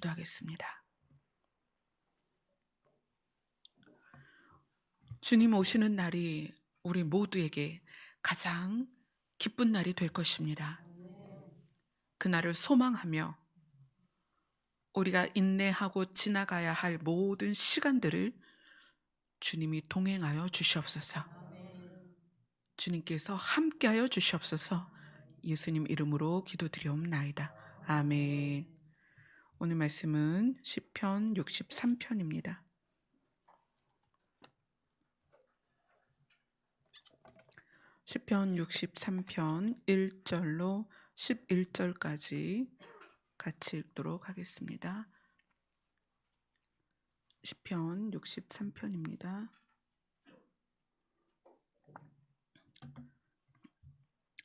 기도하겠습니다. 주님 오시는 날이 우리 모두에게 가장 기쁜 날이 될 것입니다. 그날을 소망하며 우리가 인내하고 지나가야 할 모든 시간들을 주님이 동행하여 주시옵소서. 주님께서 함께하여 주시옵소서. 예수님 이름으로 기도드리옵나이다. 아멘. 오늘 말씀은 시편 63편입니다. 시편 63편 1절로 11절까지 같이 읽도록 하겠습니다. 시편 63편입니다.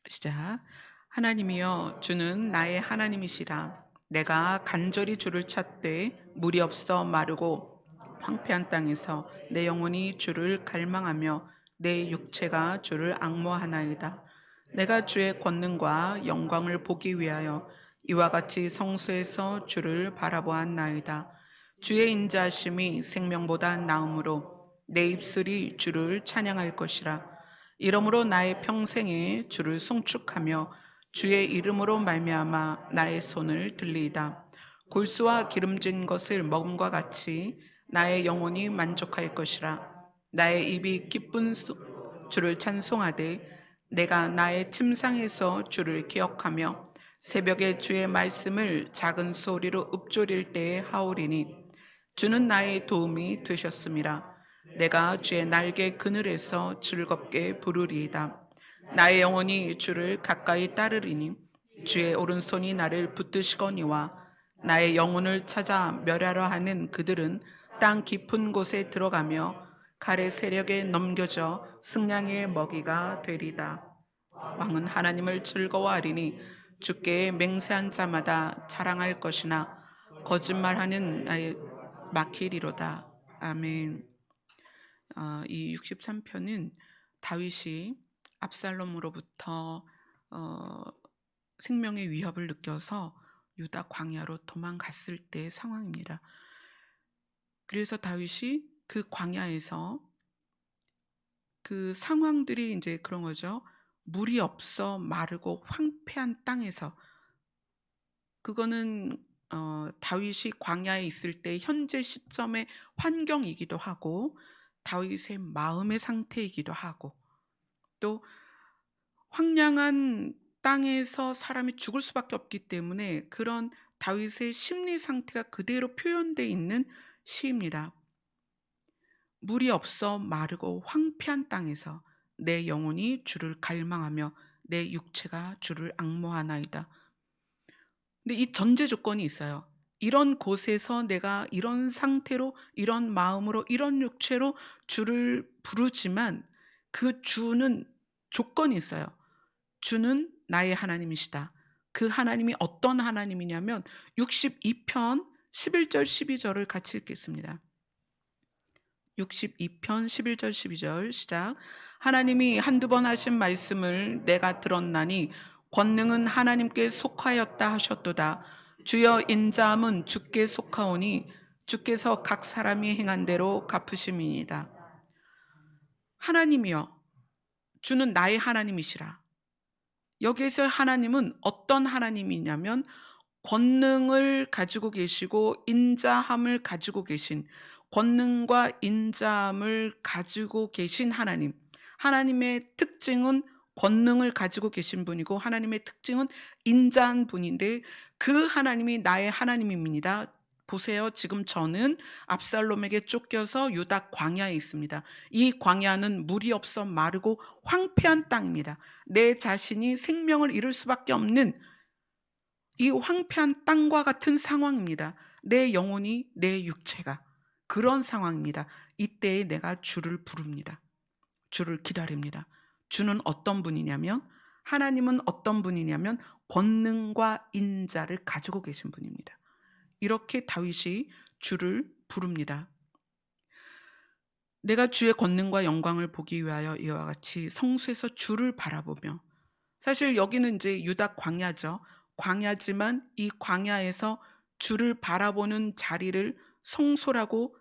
시작. 하나님이여 주는 나의 하나님이시라. 내가 간절히 주를 찾되 물이 없어 마르고 황폐한 땅에서 내 영혼이 주를 갈망하며 내 육체가 주를 앙모하나이다. 내가 주의 권능과 영광을 보기 위하여 이와 같이 성소에서 주를 바라보았나이다. 주의 인자하심이 생명보다 나음으로 내 입술이 주를 찬양할 것이라. 이러므로 나의 평생에 주를 송축하며 주의 이름으로 말미암아 나의 손을 들리이다. 골수와 기름진 것을 먹음과 같이 나의 영혼이 만족할 것이라. 나의 입이 기쁜 주를 찬송하되 내가 나의 침상에서 주를 기억하며 새벽에 주의 말씀을 작은 소리로 읊조릴 때에 하오리니 주는 나의 도움이 되셨음이라. 내가 주의 날개 그늘에서 즐겁게 부르리이다. 나의 영혼이 주를 가까이 따르리니 주의 오른손이 나를 붙드시거니와 나의 영혼을 찾아 멸하려 하는 그들은 땅 깊은 곳에 들어가며 칼의 세력에 넘겨져 승냥이의 먹이가 되리다. 왕은 하나님을 즐거워하리니 주께 맹세한 자마다 자랑할 것이나 거짓말하는 나의 막히리로다. 아멘. 이 63편은 다윗이 압살롬으로부터 생명의 위협을 느껴서 유다 광야로 도망갔을 때의 상황입니다. 그래서 다윗이 그 광야에서 그 상황들이 이제 그런 거죠. 물이 없어 마르고 황폐한 땅에서, 그거는 다윗이 광야에 있을 때 현재 시점의 환경이기도 하고 다윗의 마음의 상태이기도 하고, 또 황량한 땅에서 사람이 죽을 수밖에 없기 때문에 그런 다윗의 심리 상태가 그대로 표현되어 있는 시입니다. 물이 없어 마르고 황폐한 땅에서 내 영혼이 주를 갈망하며 내 육체가 주를 앙모하나이다. 근데 이 전제 조건이 있어요. 이런 곳에서 내가 이런 상태로, 이런 마음으로, 이런 육체로 주를 부르지만 그 주는 조건이 있어요. 주는 나의 하나님이시다. 그 하나님이 어떤 하나님이냐면 62편 11절 12절을 같이 읽겠습니다. 62편 11절 12절 시작. 하나님이 한두 번 하신 말씀을 내가 들었나니 권능은 하나님께 속하였다 하셨도다. 주여 인자함은 주께 속하오니 주께서 각 사람이 행한 대로 갚으심이니이다. 하나님이여 주는 나의 하나님이시라. 여기에서 하나님은 어떤 하나님이냐면 권능을 가지고 계시고 인자함을 가지고 계신, 권능과 인자함을 가지고 계신 하나님. 하나님의 특징은 권능을 가지고 계신 분이고 하나님의 특징은 인자한 분인데 그 하나님이 나의 하나님입니다. 보세요. 지금 저는 압살롬에게 쫓겨서 유다 광야에 있습니다. 이 광야는 물이 없어 마르고 황폐한 땅입니다. 내 자신이 생명을 잃을 수밖에 없는 이 황폐한 땅과 같은 상황입니다. 내 영혼이, 내 육체가 그런 상황입니다. 이때에 내가 주를 부릅니다. 주를 기다립니다. 주는 어떤 분이냐면, 하나님은 어떤 분이냐면 권능과 인자를 가지고 계신 분입니다. 이렇게 다윗이 주를 부릅니다. 내가 주의 권능과 영광을 보기 위하여 이와 같이 성소에서 주를 바라보며, 사실 여기는 이제 유다 광야죠. 광야지만 이 광야에서 주를 바라보는 자리를 성소라고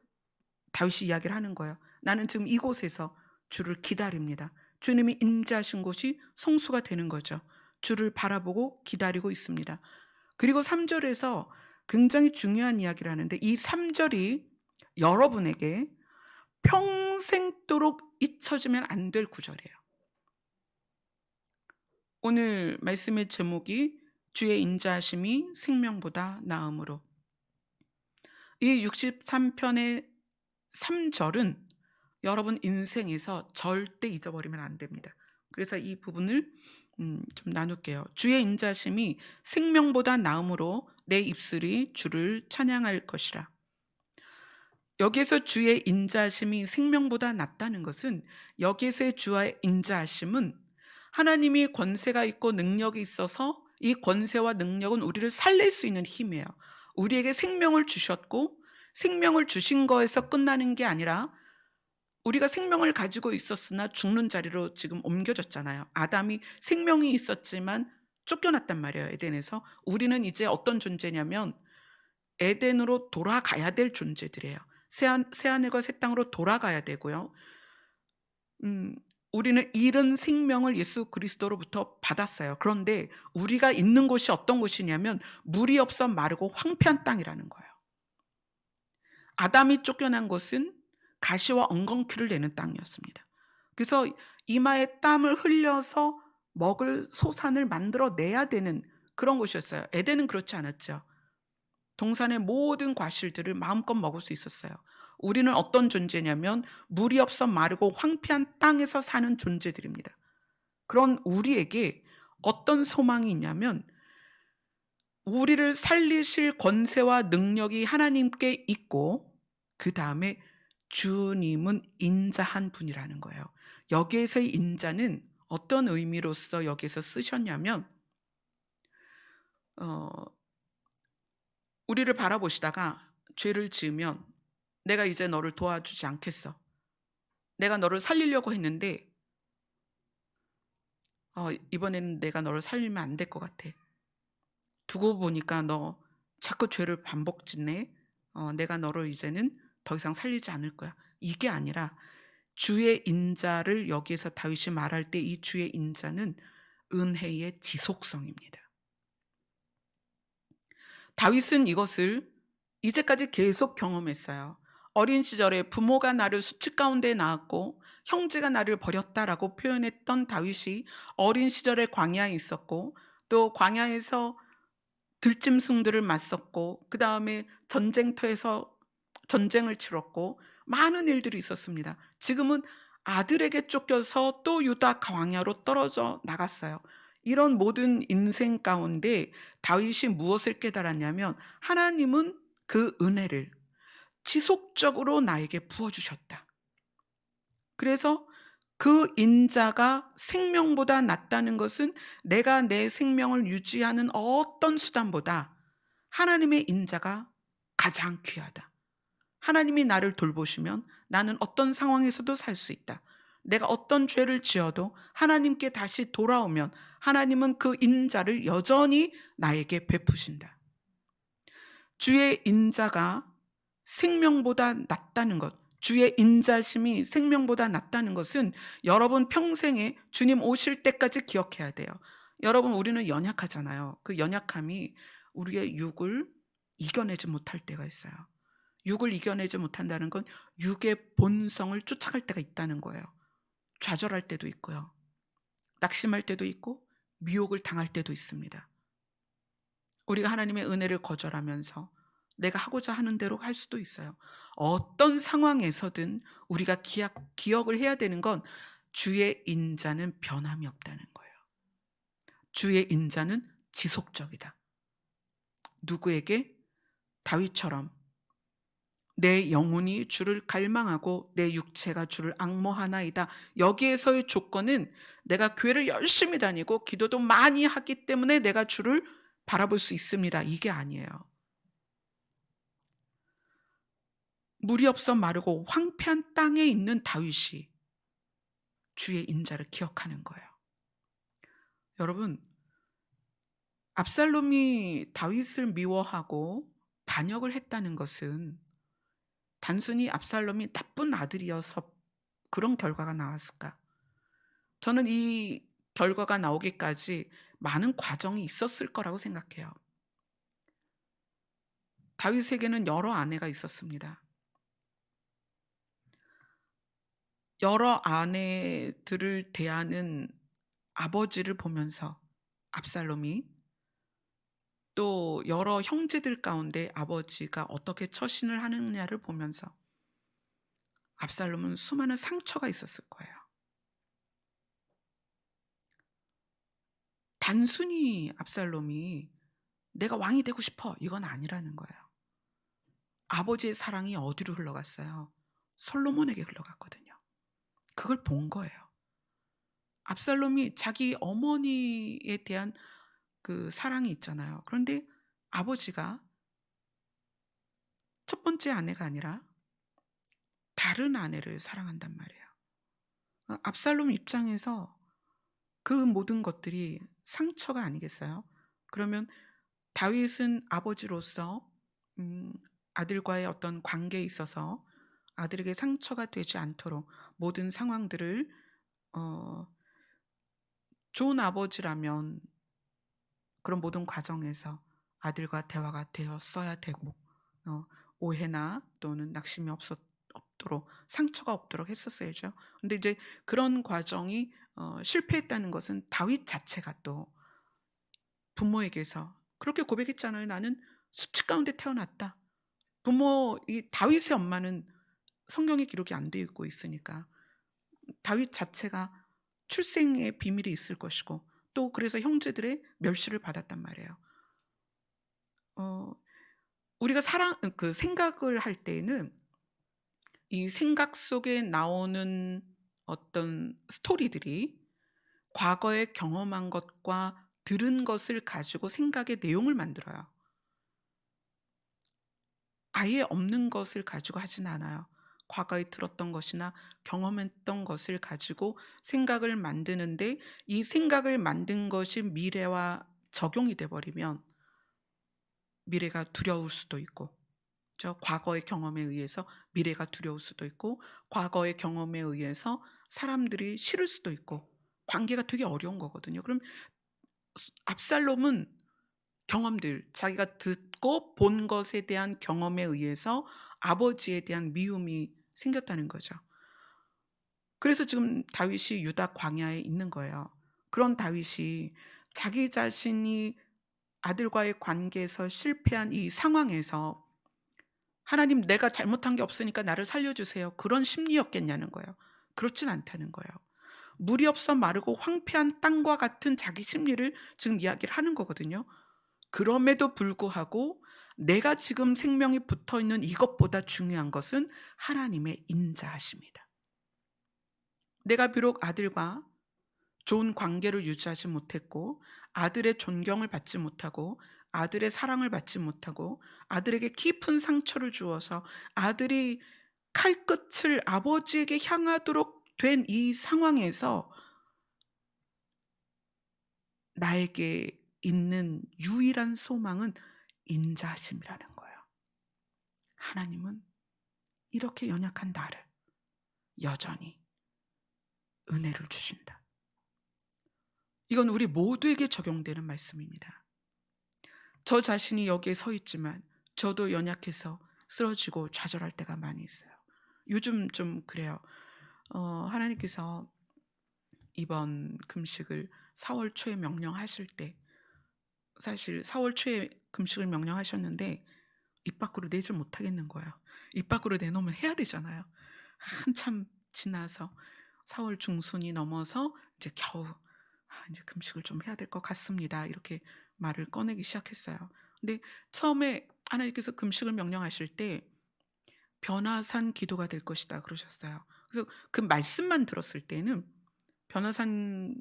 다윗이 이야기를 하는 거예요. 나는 지금 이곳에서 주를 기다립니다. 주님이 임재하신 곳이 성소가 되는 거죠. 주를 바라보고 기다리고 있습니다. 그리고 3절에서 굉장히 중요한 이야기를 하는데, 이 3절이 여러분에게 평생도록 잊혀지면 안 될 구절이에요. 오늘 말씀의 제목이 주의 인자하심이 생명보다 나음으로. 이 63편의 3절은 여러분 인생에서 절대 잊어버리면 안 됩니다. 그래서 이 부분을 좀 나눌게요. 주의 인자심이 생명보다 나음으로 내 입술이 주를 찬양할 것이라. 여기에서 주의 인자심이 생명보다 낫다는 것은, 여기에서의 주의 인자심은 하나님이 권세가 있고 능력이 있어서 이 권세와 능력은 우리를 살릴 수 있는 힘이에요. 우리에게 생명을 주셨고, 생명을 주신 거에서 끝나는 게 아니라 우리가 생명을 가지고 있었으나 죽는 자리로 지금 옮겨졌잖아요. 아담이 생명이 있었지만 쫓겨났단 말이에요, 에덴에서. 우리는 이제 어떤 존재냐면 에덴으로 돌아가야 될 존재들이에요. 새하늘과 새 땅으로 돌아가야 되고요. 우리는 잃은 생명을 예수 그리스도로부터 받았어요. 그런데 우리가 있는 곳이 어떤 곳이냐면 물이 없어 마르고 황폐한 땅이라는 거예요. 아담이 쫓겨난 곳은 가시와 엉겅퀴를 내는 땅이었습니다. 그래서 이마에 땀을 흘려서 먹을 소산을 만들어내야 되는 그런 곳이었어요. 에덴은 그렇지 않았죠. 동산의 모든 과실들을 마음껏 먹을 수 있었어요. 우리는 어떤 존재냐면 물이 없어 마르고 황폐한 땅에서 사는 존재들입니다. 그런 우리에게 어떤 소망이 있냐면, 우리를 살리실 권세와 능력이 하나님께 있고, 그 다음에 주님은 인자한 분이라는 거예요. 여기에서의 인자는 어떤 의미로서 여기서 쓰셨냐면, 우리를 바라보시다가 죄를 지으면 내가 이제 너를 도와주지 않겠어. 내가 너를 살리려고 했는데 이번에는 내가 너를 살리면 안 될 것 같아. 두고 보니까 너 자꾸 죄를 반복 짓네. 내가 너를 이제는 더 이상 살리지 않을 거야. 이게 아니라 주의 인자를 여기에서 다윗이 말할 때 이 주의 인자는 은혜의 지속성입니다. 다윗은 이것을 이제까지 계속 경험했어요. 어린 시절에 부모가 나를 수치 가운데 낳았고 형제가 나를 버렸다라고 표현했던 다윗이 어린 시절에 광야에 있었고, 또 광야에서 들짐승들을 맞섰고, 그 다음에 전쟁터에서 전쟁을 치렀고, 많은 일들이 있었습니다. 지금은 아들에게 쫓겨서 또 유다 광야로 떨어져 나갔어요. 이런 모든 인생 가운데 다윗이 무엇을 깨달았냐면, 하나님은 그 은혜를 지속적으로 나에게 부어주셨다. 그래서 그 인자가 생명보다 낫다는 것은, 내가 내 생명을 유지하는 어떤 수단보다 하나님의 인자가 가장 귀하다. 하나님이 나를 돌보시면 나는 어떤 상황에서도 살 수 있다. 내가 어떤 죄를 지어도 하나님께 다시 돌아오면 하나님은 그 인자를 여전히 나에게 베푸신다. 주의 인자가 생명보다 낫다는 것, 주의 인자심이 생명보다 낫다는 것은 여러분 평생에 주님 오실 때까지 기억해야 돼요. 여러분, 우리는 연약하잖아요. 그 연약함이 우리의 육을 이겨내지 못할 때가 있어요. 육을 이겨내지 못한다는 건 육의 본성을 쫓아갈 때가 있다는 거예요. 좌절할 때도 있고요. 낙심할 때도 있고 미혹을 당할 때도 있습니다. 우리가 하나님의 은혜를 거절하면서 내가 하고자 하는 대로 할 수도 있어요. 어떤 상황에서든 우리가 기억을 해야 되는 건, 주의 인자는 변함이 없다는 거예요. 주의 인자는 지속적이다. 누구에게? 다윗처럼 내 영혼이 주를 갈망하고 내 육체가 주를 앙모하나이다. 여기에서의 조건은 내가 교회를 열심히 다니고 기도도 많이 하기 때문에 내가 주를 바라볼 수 있습니다. 이게 아니에요. 물이 없어 마르고 황폐한 땅에 있는 다윗이 주의 인자를 기억하는 거예요. 여러분, 압살롬이 다윗을 미워하고 반역을 했다는 것은 단순히 압살롬이 나쁜 아들이어서 그런 결과가 나왔을까? 저는 이 결과가 나오기까지 많은 과정이 있었을 거라고 생각해요. 다윗에게는 여러 아내가 있었습니다. 여러 아내들을 대하는 아버지를 보면서 압살롬이, 또 여러 형제들 가운데 아버지가 어떻게 처신을 하느냐를 보면서 압살롬은 수많은 상처가 있었을 거예요. 단순히 압살롬이 '내가 왕이 되고 싶어.' 이건 아니라는 거예요. 아버지의 사랑이 어디로 흘러갔어요? 솔로몬에게 흘러갔거든요. 그걸 본 거예요. 압살롬이 자기 어머니에 대한 그 사랑이 있잖아요. 그런데 아버지가 첫 번째 아내가 아니라 다른 아내를 사랑한단 말이에요. 압살롬 입장에서 그 모든 것들이 상처가 아니겠어요? 그러면 다윗은 아버지로서 음 아들과의 어떤 관계에 있어서 아들에게 상처가 되지 않도록 모든 상황들을, 어 좋은 아버지라면 그런 모든 과정에서 아들과 대화가 되었어야 되고, 어 오해나 또는 낙심이 없도록, 상처가 없도록 했었어야죠. 근데 이제 그런 과정이 실패했다는 것은 다윗 자체가 또 부모에게서 그렇게 고백했잖아요. "나는 수치 가운데 태어났다." 이 다윗의 엄마는 성경에 기록이 안 되어 있고 있으니까 다윗 자체가 출생의 비밀이 있을 것이고, 또 그래서 형제들의 멸시를 받았단 말이에요. 어 우리가 생각을 할 때에는 이 생각 속에 나오는 어떤 스토리들이 과거에 경험한 것과 들은 것을 가지고 생각의 내용을 만들어요. 아예 없는 것을 가지고 하진 않아요. 과거에 들었던 것이나 경험했던 것을 가지고 생각을 만드는데, 이 생각을 만든 것이 미래와 적용이 돼 버리면 미래가 두려울 수도 있고, 과거의 경험에 의해서 미래가 두려울 수도 있고, 과거의 경험에 의해서 사람들이 싫을 수도 있고, 관계가 되게 어려운 거거든요. 그럼 압살롬은 자기가 듣고 본 것에 대한 경험에 의해서 아버지에 대한 미움이 생겼다는 거죠. 그래서 지금 다윗이 유다 광야에 있는 거예요. 그런 다윗이 자기 자신이 아들과의 관계에서 실패한 이 상황에서 '하나님, 내가 잘못한 게 없으니까 나를 살려 주세요.' 그런 심리였겠냐는 거예요. 그렇진 않다는 거예요. 물이 없어 마르고 황폐한 땅과 같은 자기 심리를 지금 이야기를 하는 거거든요. 그럼에도 불구하고 내가 지금 생명이 붙어 있는 이것보다 중요한 것은 하나님의 인자하심이다. 내가 비록 아들과 좋은 관계를 유지하지 못했고, 아들의 존경을 받지 못하고, 아들의 사랑을 받지 못하고, 아들에게 깊은 상처를 주어서 아들이 칼끝을 아버지에게 향하도록 된 이 상황에서 나에게 있는 유일한 소망은 인자하심이라는 거예요. 하나님은 이렇게 연약한 나를 여전히 은혜를 주신다. 이건 우리 모두에게 적용되는 말씀입니다. 저 자신이 여기에 서 있지만 저도 연약해서 쓰러지고 좌절할 때가 많이 있어요. 요즘 좀 그래요. 하나님께서 이번 금식을 4월 초에 명령하실 때, 사실 4월 초에 금식을 명령하셨는데 입 밖으로 내질 못하겠는 거예요. 입 밖으로 내놓으면 해야 되잖아요. 한참 지나서 4월 중순이 넘어서 이제 겨우 이제 금식을 좀 해야 될 것 같습니다." 이렇게 말을 꺼내기 시작했어요. 근데 처음에 하나님께서 금식을 명령하실 때 "변화산 기도가 될 것이다." 그러셨어요. 그래서 그 말씀만 들었을 때는, 변화산,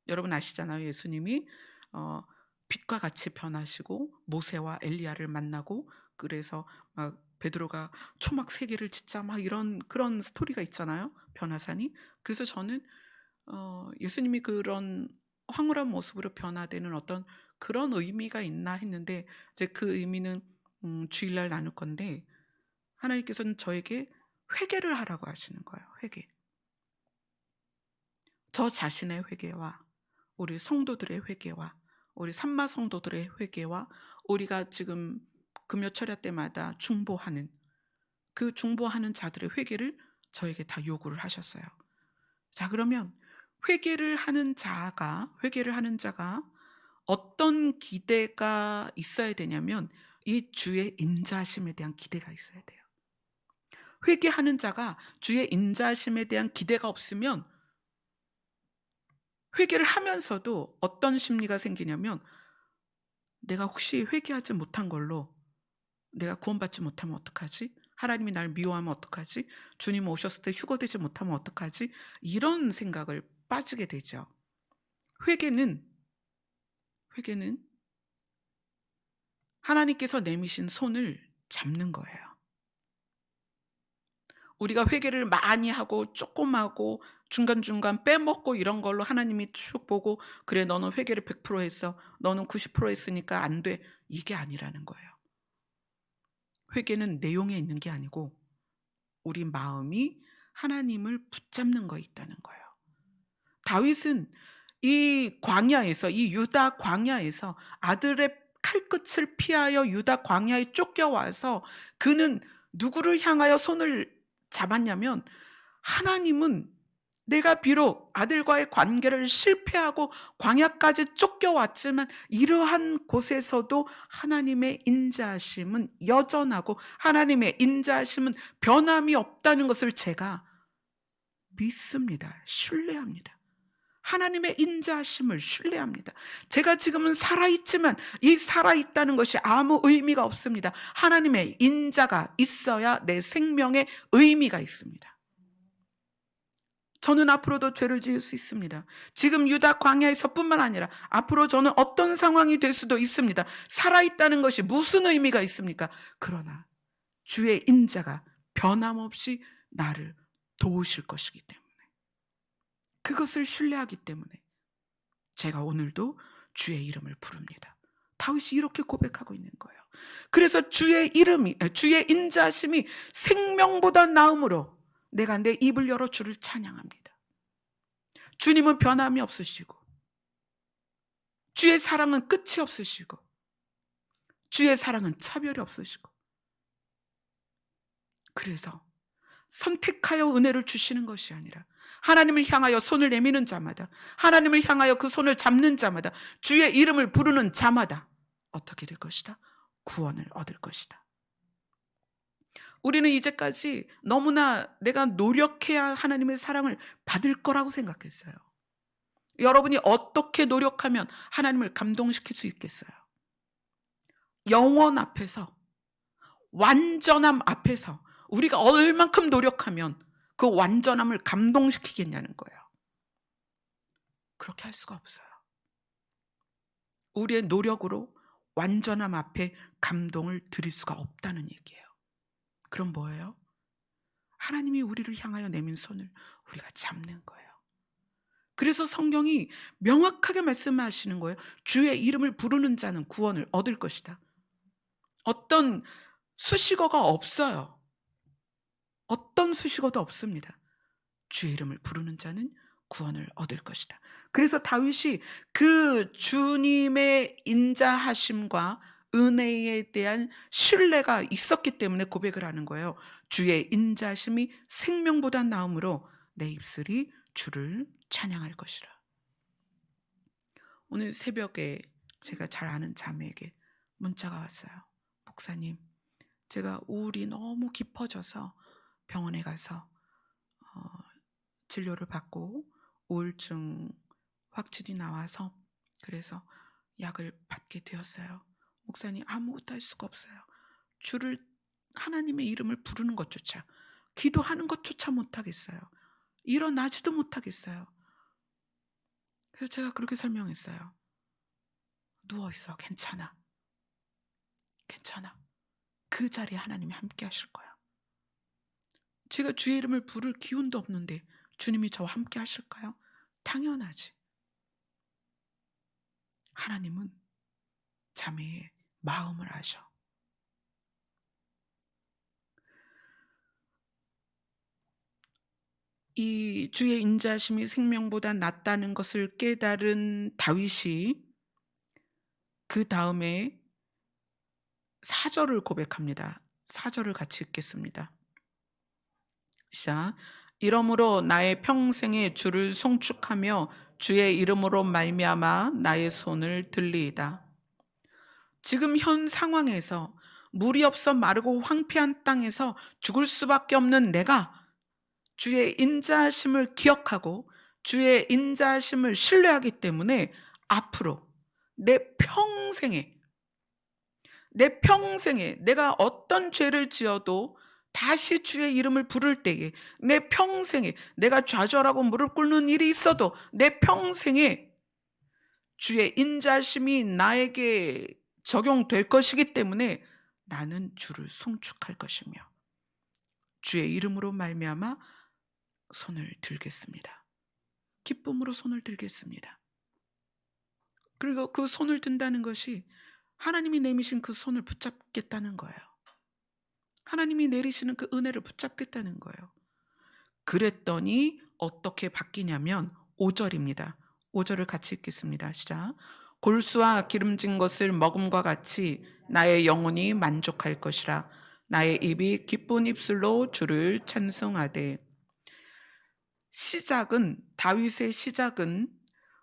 여러분 아시잖아요. 예수님이 어 빛과 같이 변하시고 모세와 엘리야를 만나고, 그래서 막 베드로가 초막 세 개를 짓자 막 이런 그런 스토리가 있잖아요, 변화산이. 그래서 저는 예수님이 그런 황홀한 모습으로 변화되는 어떤 그런 의미가 있나 했는데, 이제 그 의미는 주일날 나눌 건데, 하나님께서는 저에게 회개를 하라고 하시는 거예요. 회개. 저 자신의 회개와 우리 성도들의 회개와 우리 산마 성도들의 회개와 우리가 지금 금요철야 때마다 중보하는 그 중보하는 자들의 회개를 저에게 다 요구를 하셨어요. 자, 그러면 회개를 하는 자가 어떤 기대가 있어야 되냐면 이 주의 인자하심에 대한 기대가 있어야 돼요. 회개하는 자가 주의 인자하심에 대한 기대가 없으면 회개를 하면서도 어떤 심리가 생기냐면, 내가 혹시 회개하지 못한 걸로 내가 구원받지 못하면 어떡하지? 하나님이 날 미워하면 어떡하지? 주님 오셨을 때 휴거되지 못하면 어떡하지? 이런 생각을 빠지게 되죠. 회개는 회개는 하나님께서 내미신 손을 잡는 거예요. 우리가 회개를 많이 하고 조금 하고 중간중간 빼먹고 이런 걸로 하나님이 쭉 보고, 그래 너는 회개를 100% 했어, 너는 90% 했으니까 안 돼, 이게 아니라는 거예요. 회개는 내용에 있는 게 아니고 우리 마음이 하나님을 붙잡는 거에 있다는 거예요. 다윗은 이 유다 광야에서 아들의 칼끝을 피하여 유다 광야에 쫓겨와서 그는 누구를 향하여 손을 잡았냐면, 하나님은 내가 비록 아들과의 관계를 실패하고 광야까지 쫓겨왔지만 이러한 곳에서도 하나님의 인자하심은 여전하고 하나님의 인자하심은 변함이 없다는 것을 제가 믿습니다. 신뢰합니다. 하나님의 인자하심을 신뢰합니다. 제가 지금은 살아있지만 이 살아있다는 것이 아무 의미가 없습니다. 하나님의 인자가 있어야 내 생명에 의미가 있습니다. 저는 앞으로도 죄를 지을 수 있습니다. 지금 유다 광야에서뿐만 아니라 앞으로 저는 어떤 상황이 될 수도 있습니다. 살아있다는 것이 무슨 의미가 있습니까? 그러나 주의 인자가 변함없이 나를 도우실 것이기 때문에, 그것을 신뢰하기 때문에 제가 오늘도 주의 이름을 부릅니다. 다윗이 이렇게 고백하고 있는 거예요. 그래서 주의 인자하심이 생명보다 나음으로 내가 내 입을 열어 주를 찬양합니다. 주님은 변함이 없으시고 주의 사랑은 끝이 없으시고 주의 사랑은 차별이 없으시고, 그래서 선택하여 은혜를 주시는 것이 아니라 하나님을 향하여 손을 내미는 자마다, 하나님을 향하여 그 손을 잡는 자마다, 주의 이름을 부르는 자마다 어떻게 될 것이다? 구원을 얻을 것이다. 우리는 이제까지 너무나 내가 노력해야 하나님의 사랑을 받을 거라고 생각했어요. 여러분이 어떻게 노력하면 하나님을 감동시킬 수 있겠어요? 영원 앞에서, 완전함 앞에서 우리가 얼만큼 노력하면 그 완전함을 감동시키겠냐는 거예요. 그렇게 할 수가 없어요. 우리의 노력으로 완전함 앞에 감동을 드릴 수가 없다는 얘기예요. 그럼 뭐예요? 하나님이 우리를 향하여 내민 손을 우리가 잡는 거예요. 그래서 성경이 명확하게 말씀하시는 거예요. 주의 이름을 부르는 자는 구원을 얻을 것이다. 어떤 수식어가 없어요. 어떤 수식어도 없습니다. 주의 이름을 부르는 자는 구원을 얻을 것이다. 그래서 다윗이 그 주님의 인자하심과 은혜에 대한 신뢰가 있었기 때문에 고백을 하는 거예요. 주의 인자하심이 생명보다 나음으로 내 입술이 주를 찬양할 것이라. 오늘 새벽에 제가 잘 아는 자매에게 문자가 왔어요. 목사님, 제가 우울이 너무 깊어져서 병원에 가서 진료를 받고 우울증 확진이 나와서 그래서 약을 받게 되었어요. 목사님, 아무것도 할 수가 없어요. 하나님의 이름을 부르는 것조차, 기도하는 것조차 못하겠어요. 일어나지도 못하겠어요. 그래서 제가 그렇게 설명했어요. 누워있어. 괜찮아. 괜찮아. 그 자리에 하나님이 함께 하실 거야. 제가 주의 이름을 부를 기운도 없는데 주님이 저와 함께 하실까요? 당연하지. 하나님은 자매의 마음을 아셔. 이 주의 인자하심이 생명보다 낫다는 것을 깨달은 다윗이 그다음에 4절을 고백합니다. 4절을 같이 읽겠습니다. 시작. 이러므로 나의 평생에 주를 송축하며 주의 이름으로 말미암아 나의 손을 들리이다. 지금 현 상황에서 물이 없어 마르고 황폐한 땅에서 죽을 수밖에 없는 내가 주의 인자하심을 기억하고 주의 인자하심을 신뢰하기 때문에 앞으로 내 평생에 내가 어떤 죄를 지어도 다시 주의 이름을 부를 때에, 내 평생에 내가 좌절하고 무릎 꿇는 일이 있어도 내 평생에 주의 인자심이 나에게 적용될 것이기 때문에 나는 주를 송축할 것이며 주의 이름으로 말미암아 손을 들겠습니다. 기쁨으로 손을 들겠습니다. 그리고 그 손을 든다는 것이 하나님이 내미신 그 손을 붙잡겠다는 거예요. 하나님이 내리시는 그 은혜를 붙잡겠다는 거예요. 그랬더니 어떻게 바뀌냐면 5절입니다. 5절을 같이 읽겠습니다. 시작. 골수와 기름진 것을 먹음과 같이 나의 영혼이 만족할 것이라. 나의 입이 기쁜 입술로 주를 찬송하되. 다윗의 시작은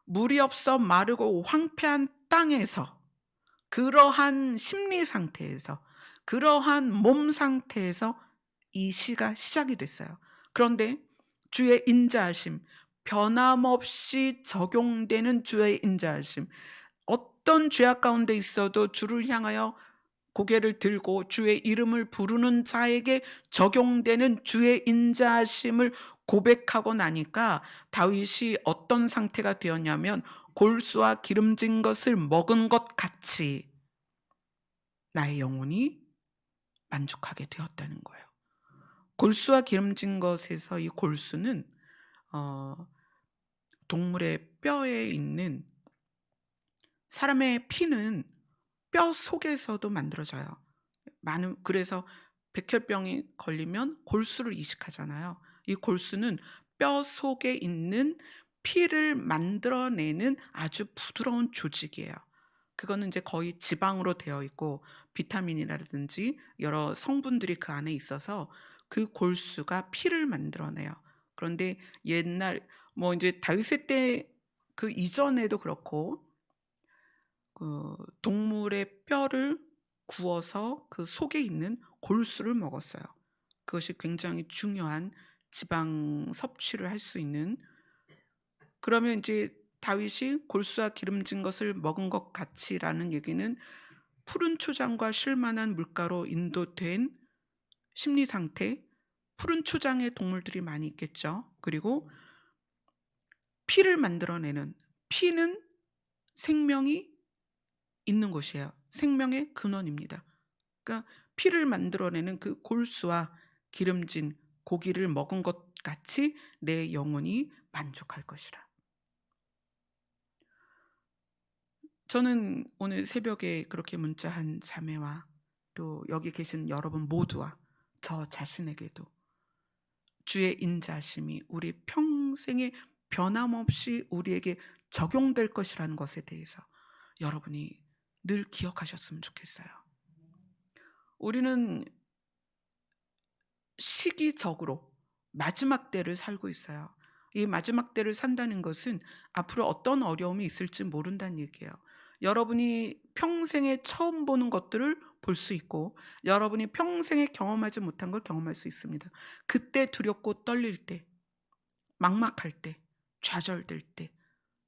물이 없어 마르고 황폐한 땅에서, 그러한 심리 상태에서, 그러한 몸 상태에서 이 시가 시작이 됐어요. 그런데 주의 인자하심, 변함없이 적용되는 주의 인자하심, 어떤 죄악 가운데 있어도 주를 향하여 고개를 들고 주의 이름을 부르는 자에게 적용되는 주의 인자하심을 고백하고 나니까 다윗이 어떤 상태가 되었냐면 골수와 기름진 것을 먹은 것 같이 나의 영혼이 만족하게 되었다는 거예요. 골수와 기름진 것에서 이 골수는 동물의 뼈에 있는, 사람의 피는 뼈 속에서도 만들어져요. 그래서 백혈병이 걸리면 골수를 이식하잖아요. 이 골수는 뼈 속에 있는 피를 만들어내는 아주 부드러운 조직이에요. 그거는 이제 거의 지방으로 되어 있고 비타민이라든지 여러 성분들이 그 안에 있어서 그 골수가 피를 만들어내요. 그런데 옛날 이제 다윗의 때 그 이전에도 그렇고 동물의 뼈를 구워서 그 속에 있는 골수를 먹었어요. 그것이 굉장히 중요한 지방 섭취를 할 수 있는. 그러면 이제 다윗이 골수와 기름진 것을 먹은 것 같이라는 얘기는 푸른 초장과 쉴만한 물가로 인도된 심리 상태, 푸른 초장에 동물들이 많이 있겠죠. 그리고 피를 만들어내는, 피는 생명이 있는 곳이에요. 생명의 근원입니다. 그러니까 피를 만들어내는 그 골수와 기름진 고기를 먹은 것 같이 내 영혼이 만족할 것이라. 저는 오늘 새벽에 그렇게 문자한 자매와 또 여기 계신 여러분 모두와 저 자신에게도 주의 인자심이 우리 평생에 변함없이 우리에게 적용될 것이라는 것에 대해서 여러분이 늘 기억하셨으면 좋겠어요. 우리는 시기적으로 마지막 때를 살고 있어요. 이 마지막 때를 산다는 것은 앞으로 어떤 어려움이 있을지 모른다는 얘기예요. 여러분이 평생에 처음 보는 것들을 볼 수 있고 여러분이 평생에 경험하지 못한 걸 경험할 수 있습니다. 그때 두렵고 떨릴 때, 막막할 때, 좌절될 때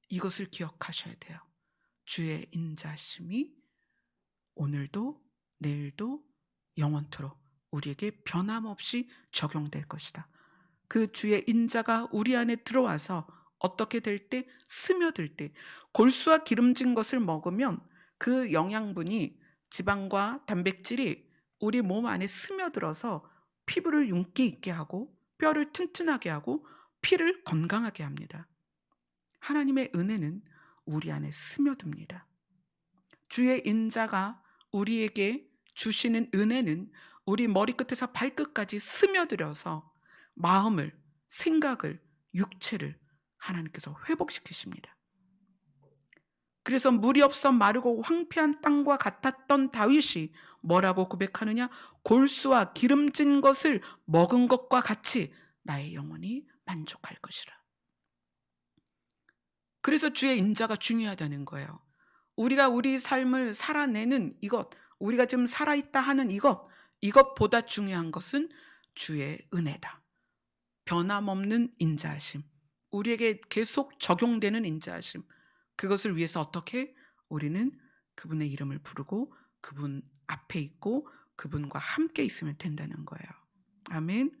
이것을 기억하셔야 돼요. 주의 인자심이 오늘도 내일도 영원토록 우리에게 변함없이 적용될 것이다. 그 주의 인자가 우리 안에 들어와서 어떻게 될 때? 스며들 때. 골수와 기름진 것을 먹으면 그 영양분이, 지방과 단백질이 우리 몸 안에 스며들어서 피부를 윤기 있게 하고 뼈를 튼튼하게 하고 피를 건강하게 합니다. 하나님의 은혜는 우리 안에 스며듭니다. 주의 인자가 우리에게 주시는 은혜는 우리 머리끝에서 발끝까지 스며들어서 마음을, 생각을, 육체를 하나님께서 회복시키십니다. 그래서 물이 없어 마르고 황폐한 땅과 같았던 다윗이 뭐라고 고백하느냐? 골수와 기름진 것을 먹은 것과 같이 나의 영혼이 만족할 것이라. 그래서 주의 인자가 중요하다는 거예요. 우리가 우리 삶을 살아내는 이것, 우리가 지금 살아있다 하는 이것보다 중요한 것은 주의 은혜다. 변함없는 인자하심, 우리에게 계속 적용되는 인자하심, 그것을 위해서 어떻게 우리는 그분의 이름을 부르고 그분 앞에 있고 그분과 함께 있으면 된다는 거예요. 아멘.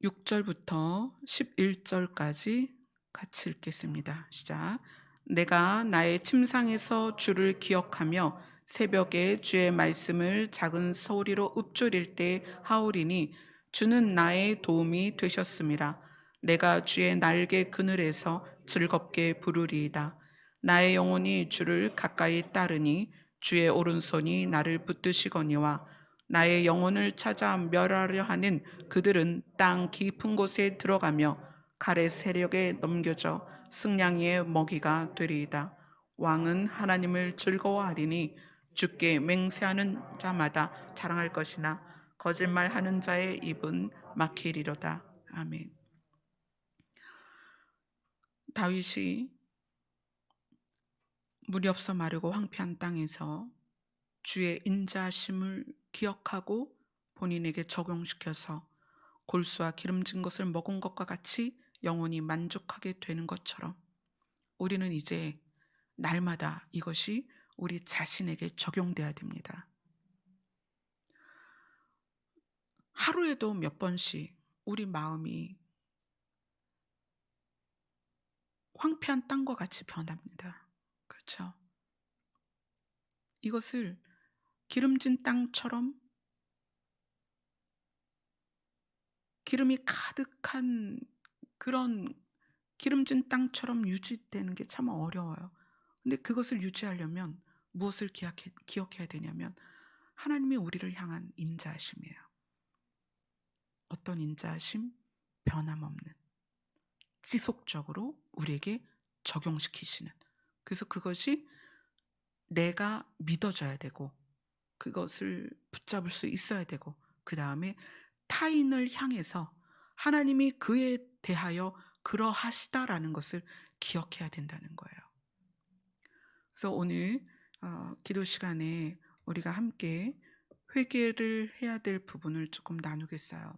6절부터 11절까지 같이 읽겠습니다. 시작. 내가 나의 침상에서 주를 기억하며 새벽에 주의 말씀을 작은 소리로 읊조릴 때 하오리니 주는 나의 도움이 되셨음이라. 내가 주의 날개 그늘에서 즐겁게 부르리이다. 나의 영혼이 주를 가까이 따르니 주의 오른손이 나를 붙드시거니와 나의 영혼을 찾아 멸하려 하는 그들은 땅 깊은 곳에 들어가며 칼의 세력에 넘겨져 승냥이의 먹이가 되리이다. 왕은 하나님을 즐거워하리니 주께 맹세하는 자마다 자랑할 것이나 거짓말하는 자의 입은 막히리로다. 아멘. 다윗이 물이 없어 마르고 황폐한 땅에서 주의 인자하심을 기억하고 본인에게 적용시켜서 골수와 기름진 것을 먹은 것과 같이 영혼이 만족하게 되는 것처럼 우리는 이제 날마다 이것이 우리 자신에게 적용돼야 됩니다. 하루에도 몇 번씩 우리 마음이 황폐한 땅과 같이 변합니다. 그렇죠? 이것을 기름진 땅처럼 기름이 가득한 그런 기름진 땅처럼 유지되는 게 참 어려워요. 근데 그것을 유지하려면 무엇을 기억해야 되냐면 하나님이 우리를 향한 인자하심이에요. 어떤 인자하심? 변함없는, 지속적으로 우리에게 적용시키시는. 그래서 그것이 내가 믿어져야 되고 그것을 붙잡을 수 있어야 되고 그 다음에 타인을 향해서 하나님이 그에 대하여 그러하시다라는 것을 기억해야 된다는 거예요. 그래서 오늘 기도 시간에 우리가 함께 회개를 해야 될 부분을 조금 나누겠어요.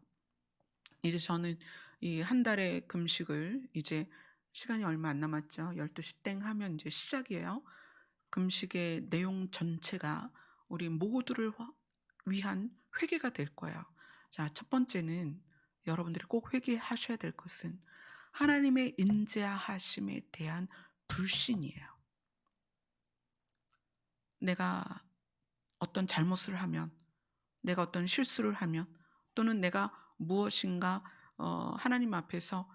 이제 저는 이 한 달의 금식을 이제 시간이 얼마 안 남았죠. 12시 땡 하면 이제 시작이에요. 금식의 내용 전체가 우리 모두를 위한 회개가 될 거예요. 자, 첫 번째는 여러분들이 꼭 회개하셔야 될 것은 하나님의 인자하심에 대한 불신이에요. 내가 어떤 잘못을 하면, 내가 어떤 실수를 하면, 또는 내가 무엇인가 하나님 앞에서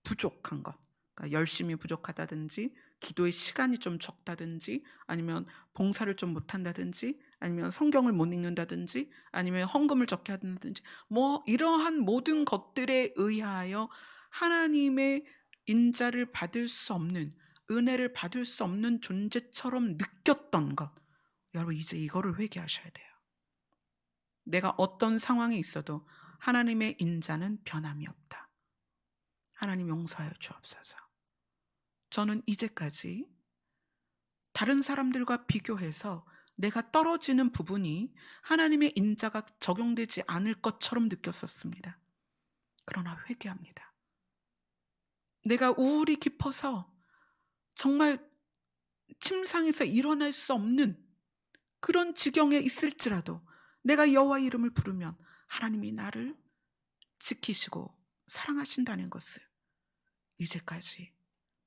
부족한 것, 그러니까 열심히 부족하다든지 기도의 시간이 좀 적다든지 아니면 봉사를 좀 못한다든지 아니면 성경을 못 읽는다든지 아니면 헌금을 적게 한다든지 뭐 이러한 모든 것들에 의하여 하나님의 인자를 받을 수 없는, 은혜를 받을 수 없는 존재처럼 느꼈던 것, 여러분 이제 이거를 회개하셔야 돼요. 내가 어떤 상황에 있어도 하나님의 인자는 변함이 없다. 하나님 용서하여 주옵소서. 저는 이제까지 다른 사람들과 비교해서 내가 떨어지는 부분이 하나님의 인자가 적용되지 않을 것처럼 느꼈었습니다. 그러나 회개합니다. 내가 우울이 깊어서 정말 침상에서 일어날 수 없는 그런 지경에 있을지라도 내가 여호와 이름을 부르면 하나님이 나를 지키시고 사랑하신다는 것을 이제까지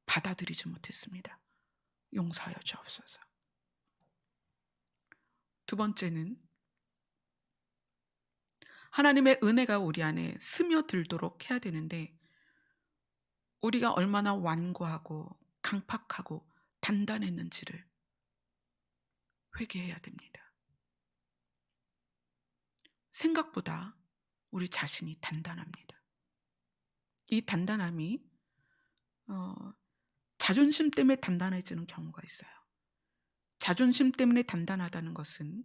받아들이지 못했습니다. 용서하여 주옵소서. 두 번째는 하나님의 은혜가 우리 안에 스며들도록 해야 되는데 우리가 얼마나 완고하고 강팍하고 단단했는지를 회개해야 됩니다. 생각보다 우리 자신이 단단합니다. 이 단단함이 어, 자존심 때문에 단단해지는 경우가 있어요. 자존심 때문에 단단하다는 것은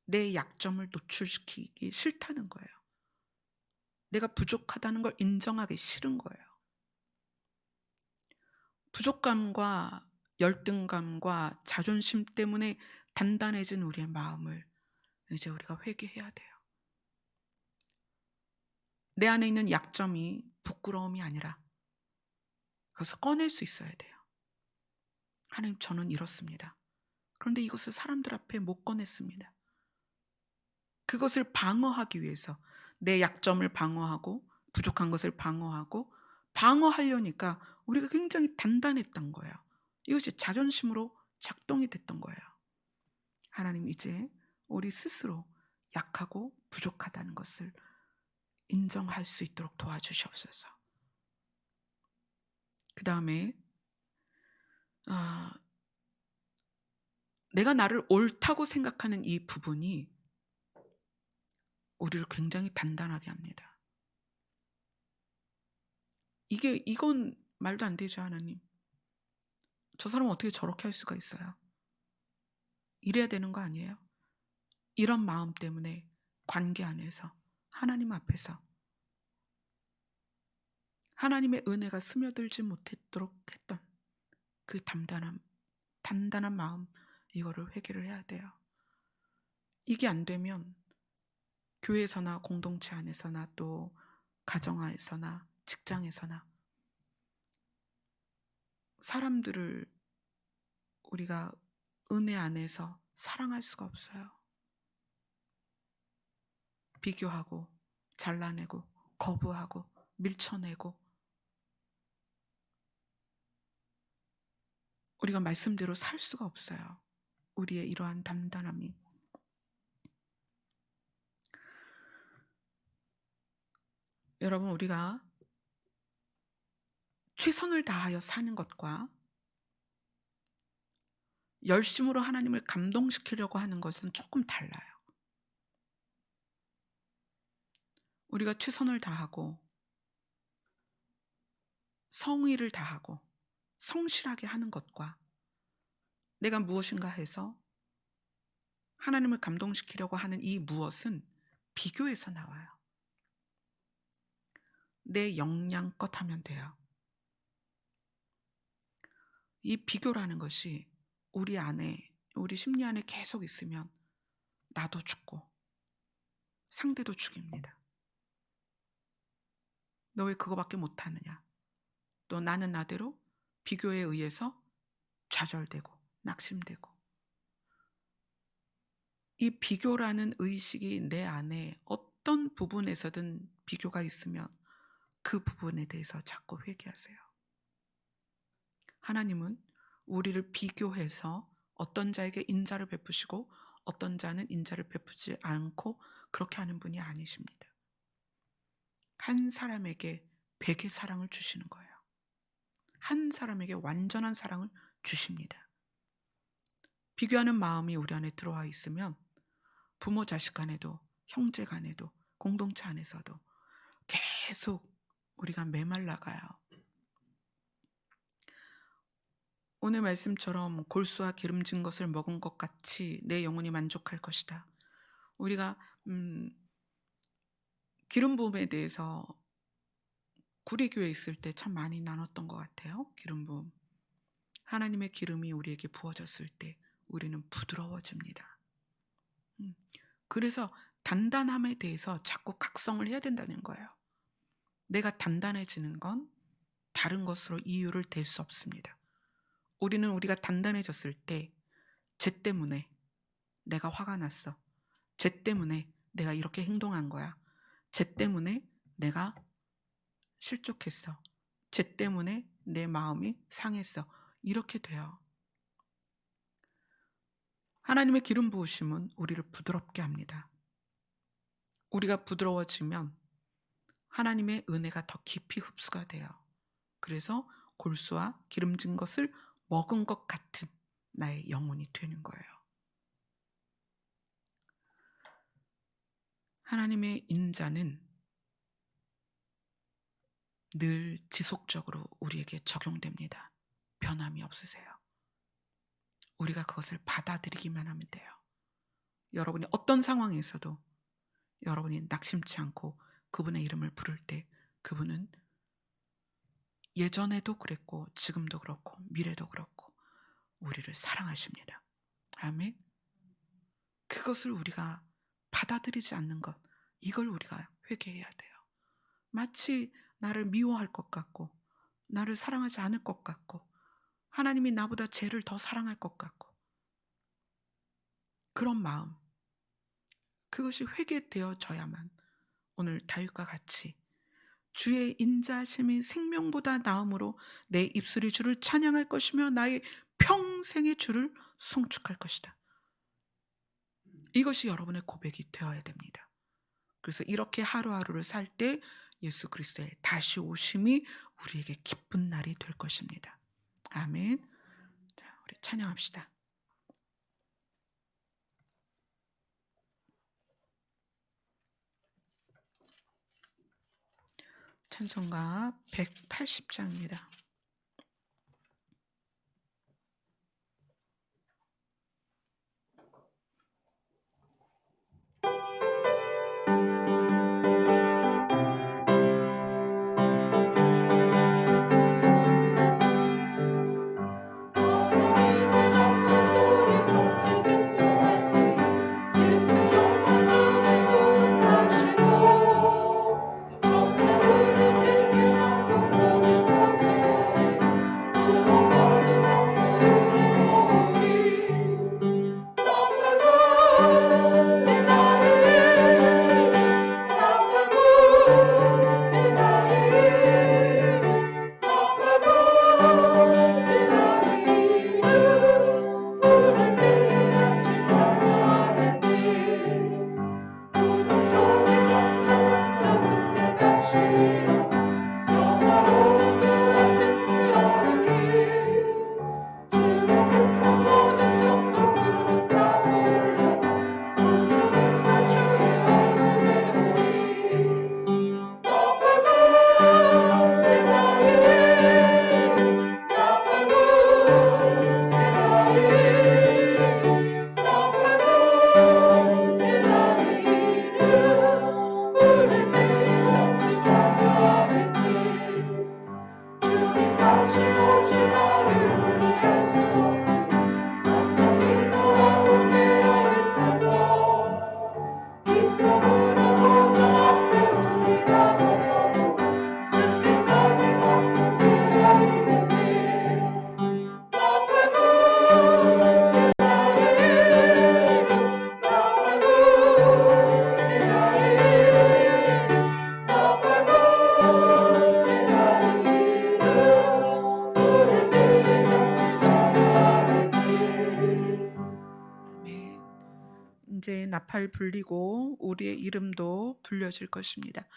내 약점을 노출시키기 싫다는 거예요. 내가 부족하다는 걸 인정하기 싫은 거예요. 부족감과 열등감과 자존심 때문에 단단해진 우리의 마음을 이제 우리가 회개해야 돼요. 내 안에 있는 약점이 부끄러움이 아니라 그것을 꺼낼 수 있어야 돼요. 하나님, 저는 이렇습니다. 그런데 이것을 사람들 앞에 못 꺼냈습니다. 그것을 방어하기 위해서 내 약점을 방어하고 부족한 것을 방어하려니까 우리가 굉장히 단단했던 거예요. 이것이 자존심으로 작동이 됐던 거예요. 하나님, 이제 우리 스스로 약하고 부족하다는 것을 인정할 수 있도록 도와주시옵소서. 그 다음에 내가 나를 옳다고 생각하는 이 부분이 우리를 굉장히 단단하게 합니다. 이건 말도 안 되죠, 하나님. 저 사람은 어떻게 저렇게 할 수가 있어요? 이래야 되는 거 아니에요? 이런 마음 때문에 관계 안에서 하나님 앞에서 하나님의 은혜가 스며들지 못했도록 했던 그 단단한 마음, 이거를 회개를 해야 돼요. 이게 안 되면 교회에서나 공동체 안에서나 또 가정 안에서나 직장에서나 사람들을 우리가 은혜 안에서 사랑할 수가 없어요. 비교하고 잘라내고 거부하고 밀쳐내고 우리가 말씀대로 살 수가 없어요. 우리의 이러한 단단함이. 여러분, 우리가 최선을 다하여 사는 것과 열심으로 하나님을 감동시키려고 하는 것은 조금 달라요. 우리가 최선을 다하고 성의를 다하고 성실하게 하는 것과 내가 무엇인가 해서 하나님을 감동시키려고 하는 이 무엇은 비교에서 나와요. 내 역량껏 하면 돼요. 이 비교라는 것이 우리 안에, 우리 심리 안에 계속 있으면 나도 죽고 상대도 죽입니다. 너 왜 그거밖에 못하느냐? 또 나는 나대로 비교에 의해서 좌절되고 낙심되고, 이 비교라는 의식이 내 안에 어떤 부분에서든 비교가 있으면 그 부분에 대해서 자꾸 회개하세요. 하나님은 우리를 비교해서 어떤 자에게 인자를 베푸시고 어떤 자는 인자를 베푸지 않고 그렇게 하는 분이 아니십니다. 한 사람에게 100의 사랑을 주시는 거예요. 한 사람에게 완전한 사랑을 주십니다. 비교하는 마음이 우리 안에 들어와 있으면 부모 자식 간에도 형제 간에도 공동체 안에서도 계속 우리가 메말라가요. 오늘 말씀처럼 골수와 기름진 것을 먹은 것 같이 내 영혼이 만족할 것이다. 우리가 기름 부음에 대해서 구리교에 있을 때 참 많이 나눴던 것 같아요. 기름 부음. 하나님의 기름이 우리에게 부어졌을 때 우리는 부드러워집니다. 그래서 단단함에 대해서 자꾸 각성을 해야 된다는 거예요. 내가 단단해지는 건 다른 것으로 이유를 댈 수 없습니다. 우리가 단단해졌을 때 쟤 때문에 내가 화가 났어. 쟤 때문에 내가 이렇게 행동한 거야. 쟤 때문에 내가 실족했어. 쟤 때문에 내 마음이 상했어. 이렇게 돼요. 하나님의 기름 부으심은 우리를 부드럽게 합니다. 우리가 부드러워지면 하나님의 은혜가 더 깊이 흡수가 돼요. 그래서 골수와 기름진 것을 먹은 것 같은 나의 영혼이 되는 거예요. 하나님의 인자는 늘 지속적으로 우리에게 적용됩니다. 변함이 없으세요. 우리가 그것을 받아들이기만 하면 돼요. 여러분이 어떤 상황에서도 여러분이 낙심치 않고 그분의 이름을 부를 때 그분은 예전에도 그랬고 지금도 그렇고 미래도 그렇고 우리를 사랑하십니다. 아멘. 그것을 우리가 받아들이지 않는 것, 이걸 우리가 회개해야 돼요. 마치 나를 미워할 것 같고 나를 사랑하지 않을 것 같고 하나님이 나보다 쟤를 더 사랑할 것 같고 그런 마음, 그것이 회개되어져야만 오늘 다윗과 같이 주의 인자심이 생명보다 나음으로 내 입술이 주를 찬양할 것이며 나의 평생의 주를 송축할 것이다. 이것이 여러분의 고백이 되어야 됩니다. 그래서 이렇게 하루하루를 살 때 예수 그리스도의 다시 오심이 우리에게 기쁜 날이 될 것입니다. 아멘. 자, 우리 찬양합시다. 찬송가 180장입니다. 이제 나팔 불리고 우리의 이름도 불려질 것입니다.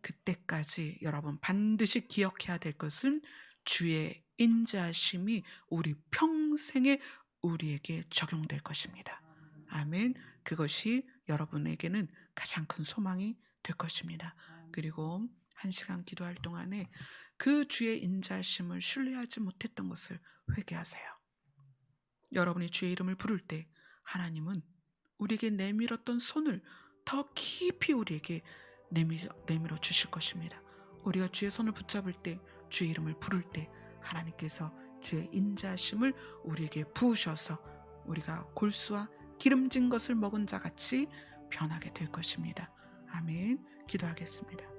그때까지 여러분 반드시 기억해야 될 것은 주의 인자심이 우리 평생에 우리에게 적용될 것입니다. 아멘. 그것이 여러분에게는 가장 큰 소망이 될 것입니다. 그리고 1시간 기도할 동안에 그 주의 인자심을 신뢰하지 못했던 것을 회개하세요. 여러분이 주의 이름을 부를 때 하나님은 우리에게 내밀었던 손을 더 깊이 우리에게 내밀어 주실 것입니다. 우리가 주의 손을 붙잡을 때, 주의 이름을 부를 때 하나님께서 주의 인자심을 우리에게 부으셔서 우리가 골수와 기름진 것을 먹은 자 같이 변하게 될 것입니다. 아멘. 기도하겠습니다.